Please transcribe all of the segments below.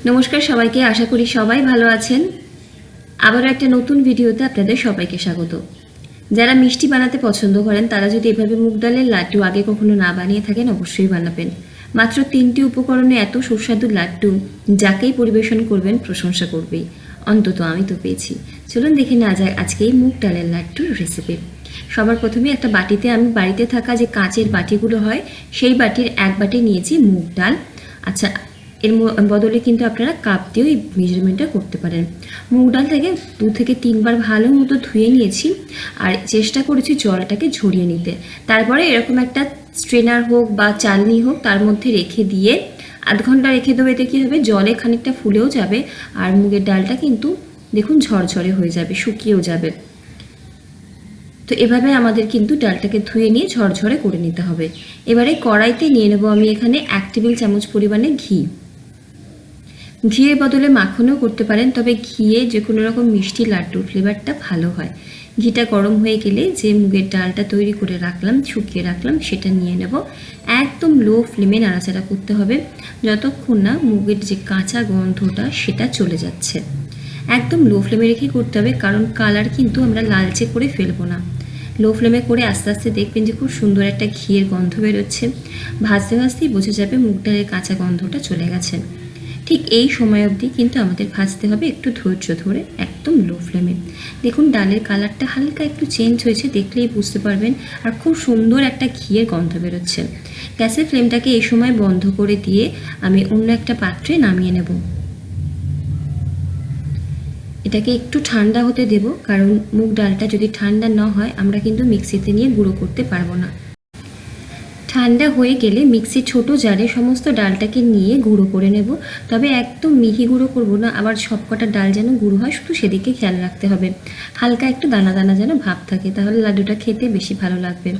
নমস্কার সবাইকে, আশা করি সবাই ভালো আছেন। আবার একটা নতুন ভিডিওতে আপনাদের সবাইকে স্বাগত। যারা মিষ্টি বানাতে পছন্দ করেন তারা যদি এভাবে মুগ ডালের লাড্ডু আগে কখনো না বানিয়ে থাকেন অবশ্যই বানাবেন। মাত্র 3টি উপকরণে এত সুস্বাদু লাড্ডু যাকেই পরিবেশন করবেন প্রশংসা করবেই, অন্তত আমি তো পেয়েছি। চলুন দেখে নেওয়া যাক আজকে এই মুগ ডালের লাড্ডুর রেসিপি। সবার প্রথমে একটা বাটিতে আমি বাড়িতে থাকা যে কাঁচের বাটিগুলো হয় সেই বাটির এক বাটি নিয়েছি মুগ ডাল। আচ্ছা, এর বদলে কিন্তু আপনারা কাপ দিয়েও এই মেজারমেন্টটা করতে পারেন। মুগ ডাল থেকে 2 থেকে 3 বার ভালো মতো ধুয়ে নিয়েছি আর চেষ্টা করেছি জলটাকে ঝরিয়ে নিতে। তারপরে এরকম একটা স্ট্রেনার হোক বা চালনি হোক তার মধ্যে রেখে দিয়ে আধ ঘন্টা রেখে দেবো। এতে কী হবে, জলে খানিকটা ফুলেও যাবে আর মুগের ডালটা কিন্তু দেখুন ঝরঝরে হয়ে যাবে, শুকিয়েও যাবে। তো এভাবে আমাদের কিন্তু ডালটাকে ধুয়ে নিয়ে ঝরঝরে করে নিতে হবে। এবারে কড়াইতে নিয়ে নেব আমি এখানে 1 টেবিল চামচ পরিমাণে ঘি। ঘিয়ের বদলে মাখনও করতে পারেন, তবে ঘিয়ে যে কোনো রকম মিষ্টি লাড্ডুর ফ্লেভারটা ভালো হয়। ঘিটা গরম হয়ে গেলে যে মুগের ডালটা তৈরি করে রাখলাম, শুকিয়ে রাখলাম, সেটা নিয়ে নেব। একদম লো ফ্লেমে নাড়াচাড়া করতে হবে যতক্ষণ না মুগের যে কাঁচা গন্ধটা সেটা চলে যাচ্ছে। একদম লো ফ্লেমে রেখে করতে হবে, কারণ কালার কিন্তু আমরা লালচে করে ফেলবো না। লো ফ্লেমে করে আস্তে আস্তে দেখবেন যে খুব সুন্দর একটা ঘিয়ের গন্ধ বেরোচ্ছে। ভাজতে ভাজতেই বোঝা যাবে মুগ ডালের কাঁচা গন্ধটা চলে গেছে। ঠিক এই সময় অবধি কিন্তু আমাদের ভাজতে হবে একটু ধৈর্য ধরে, একদম লো ফ্লেমে। দেখুন ডালের কালারটা হালকা একটু চেঞ্জ হয়েছে, দেখলেই বুঝতে পারবেন। আর খুব সুন্দর একটা ঘিয়ের গন্ধ বেরোচ্ছে। গ্যাসের ফ্লেমটাকে এই সময় বন্ধ করে দিয়ে আমি অন্য একটা পাত্রে নামিয়ে নেব। এটাকে একটু ঠান্ডা হতে দেব, কারণ মুগ ডালটা যদি ঠান্ডা না হয় আমরা কিন্তু মিক্সিতে নিয়ে গুঁড়ো করতে পারবো না। ঠান্ডা হয়ে গেলে মিক্সির ছোট জারে সমস্ত ডালটাকে নিয়ে গুঁড়ো করে নেব। তবে একদম মিহি গুঁড়ো করব না, আবার সবকটা ডাল যেন গুঁড়ো হয় শুধু সেদিকে খেয়াল রাখতে হবে। হালকা একটু দানা দানা যেন ভাব থাকে, তাহলে লাড্ডুটা খেতে বেশি ভালো লাগবে।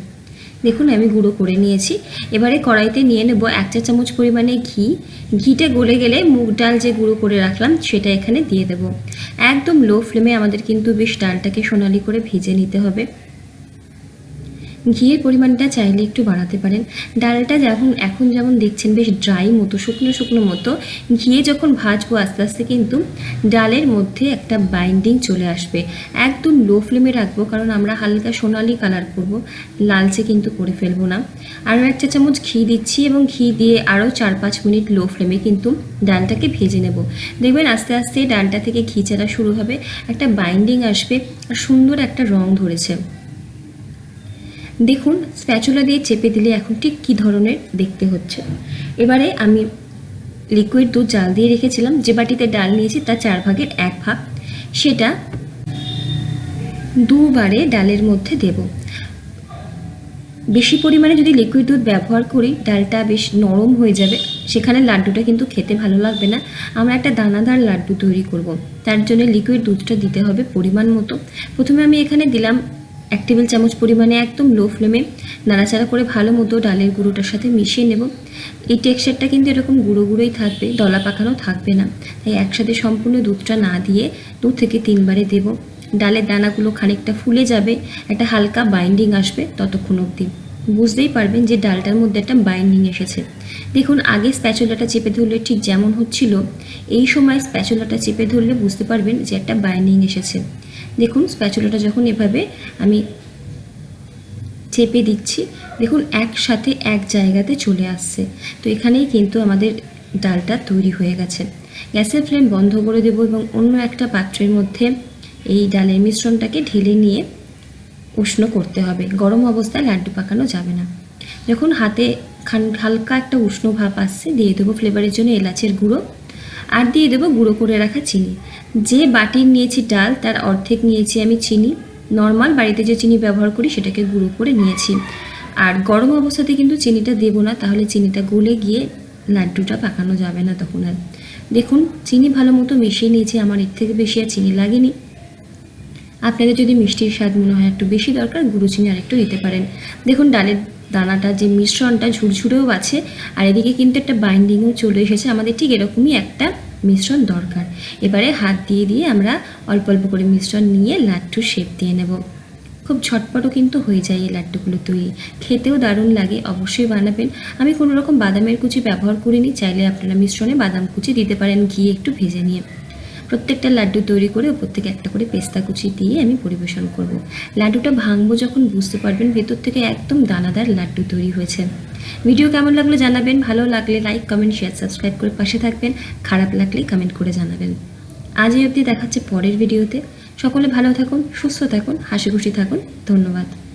দেখুন আমি গুঁড়ো করে নিয়েছি। এবারে কড়াইতে নিয়ে নেব 1 চা চামচ পরিমাণে ঘি। ঘিটা গলে গেলে মুগ ডাল যে গুঁড়ো করে রাখলাম সেটা এখানে দিয়ে দেব। একদম লো ফ্লেমে আমাদের কিন্তু বেশ ডালটাকে সোনালি করে ভেজে নিতে হবে। ঘিয়ের পরিমাণটা চাইলে একটু বাড়াতে পারেন। ডালটা এখন যেমন দেখছেন বেশ ড্রাই মতো, শুকনো শুকনো মতো। ঘিয়ে যখন ভাজবো আস্তে আস্তে কিন্তু ডালের মধ্যে একটা বাইন্ডিং চলে আসবে। একদম লো ফ্লেমে রাখবো, কারণ আমরা হালকা সোনালি কালার করব, লালচে কিন্তু করে ফেলবো না। আরও 1 চা চামচ ঘি দিচ্ছি এবং ঘি দিয়ে আরও 4-5 মিনিট লো ফ্লেমে কিন্তু ডালটাকে ভেজে নেব। দেখবেন আস্তে আস্তে ডালটা থেকে ঘি ছাড়া শুরু হবে, একটা বাইন্ডিং আসবে আর সুন্দর একটা রং ধরেছে। দেখুন স্প্যাচুলা দিয়ে চেপে দিলে এখন ঠিক কী ধরনের দেখতে হচ্ছে। এবারে আমি লিকুইড দুধ জাল দিয়ে রেখেছিলাম, যে বাটিতে ডাল নিয়েছি তার 4 ভাগের 1 ভাগ, সেটা 2 বারে ডালের মধ্যে দেব। বেশি পরিমাণে যদি লিকুইড দুধ ব্যবহার করি ডালটা বেশ নরম হয়ে যাবে, সেখানে লাড্ডুটা কিন্তু খেতে ভালো লাগবে না। আমরা একটা দানাদার লাড্ডু তৈরি করব, তার জন্য লিকুইড দুধটা দিতে হবে পরিমাণ মতো। প্রথমে আমি এখানে দিলাম 1 টেবিল চামচ পরিমাণে, একদম লো ফ্লেমে নাড়াচাড়া করে ভালো মতো ডালের গুঁড়োটার সাথে মিশিয়ে নেব। এই টেক্সচারটা কিন্তু এরকম গুঁড়ো গুঁড়োই থাকবে, দলা পাকানো থাকবে না। তাই একসাথে সম্পূর্ণ দুধটা না দিয়ে 2 থেকে 3 বারে দেব। ডালের দানাগুলো খানিকটা ফুলে যাবে, একটা হালকা বাইন্ডিং আসবে, ততক্ষণ অবধি বুঝতেই পারবেন যে ডালটার মধ্যে একটা বাইন্ডিং এসেছে। দেখুন আগে স্প্যাচুলাটা চেপে ধরলে ঠিক যেমন হচ্ছিল, এই সময় স্প্যাচুলাটা চেপে ধরলে বুঝতে পারবেন যে একটা বাইন্ডিং এসেছে। দেখুন স্প্যাচুলাটা যখন এভাবে আমি চেপে দিচ্ছি, দেখুন একসাথে এক জায়গাতে চলে আসছে। তো এখানেই কিন্তু আমাদের ডালটা তৈরি হয়ে গেছে। গ্যাসের ফ্লেম বন্ধ করে দেব এবং অন্য একটা পাত্রের মধ্যে এই ডালের মিশ্রণটাকে ঢেলে নিয়ে উষ্ণ করতে হবে। গরম অবস্থায় লাড্ডু পাকানো যাবে না। যখন হাতে হালকা একটা উষ্ণ ভাব আসছে, দিয়ে দেবো ফ্লেভারের জন্য এলাচের গুঁড়ো আর দিয়ে দেবো গুঁড়ো করে রাখা চিনি। যে বাটির নিয়েছি ডাল তার অর্ধেক নিয়েছি আমি চিনি। নর্মাল বাড়িতে যে চিনি ব্যবহার করি সেটাকে গুঁড়ো করে নিয়েছি। আর গরম অবস্থাতে কিন্তু চিনিটা দেবো না, তাহলে চিনিটা গলে গিয়ে লাড্ডুটা পাকানো যাবে না তখন আর। দেখুন চিনি ভালো মতো মিশিয়ে নিয়েছি, আমার এর থেকে বেশি আর চিনি লাগেনি। আপনাদের যদি মিষ্টির স্বাদ মনে হয় একটু বেশি দরকার, গুঁড়ো চিনি আর একটু দিতে পারেন। দেখুন ডালের দানাটা যে মিশ্রণটা ঝুরঝুরেও আছে আর এদিকে কিন্তু একটা বাইন্ডিংও চলে এসেছে। আমাদের ঠিক এরকমই একটা মিশ্রণ দরকার। এবারে হাত দিয়ে দিয়ে আমরা অল্প অল্প করে মিশ্রণ নিয়ে লাড্ডুর শেপ দিয়ে নেব। খুব ঝটপটও কিন্তু হয়ে যায় এই লাড্ডুগুলো তৈরি, খেতেও দারুণ লাগে। অবশ্যই বানাবেন। আমি কোনো রকম বাদামের কুচি ব্যবহার করিনি, চাইলে আপনারা মিশ্রণে বাদাম কুচি দিতে পারেন ঘি একটু ভেজে নিয়ে। প্রত্যেকটা লাড্ডু তৈরি করে ওপর থেকে একটা করে পেস্তা কুচি দিয়ে আমি পরিবেশন করব। লাড্ডুটা ভাঙবো যখন বুঝতে পারবেন ভেতর থেকে একদম দানাদার লাড্ডু তৈরি হয়েছে। ভিডিও কেমন লাগলো জানাবেন, ভালো লাগলে লাইক কমেন্ট শেয়ার সাবস্ক্রাইব করে পাশে থাকবেন, খারাপ লাগলে কমেন্ট করে জানাবেন। আজ এই অবধি, দেখাচ্ছে পরের ভিডিওতে। সকলে ভালো থাকুন, সুস্থ থাকুন, হাসি খুশি থাকুন। ধন্যবাদ।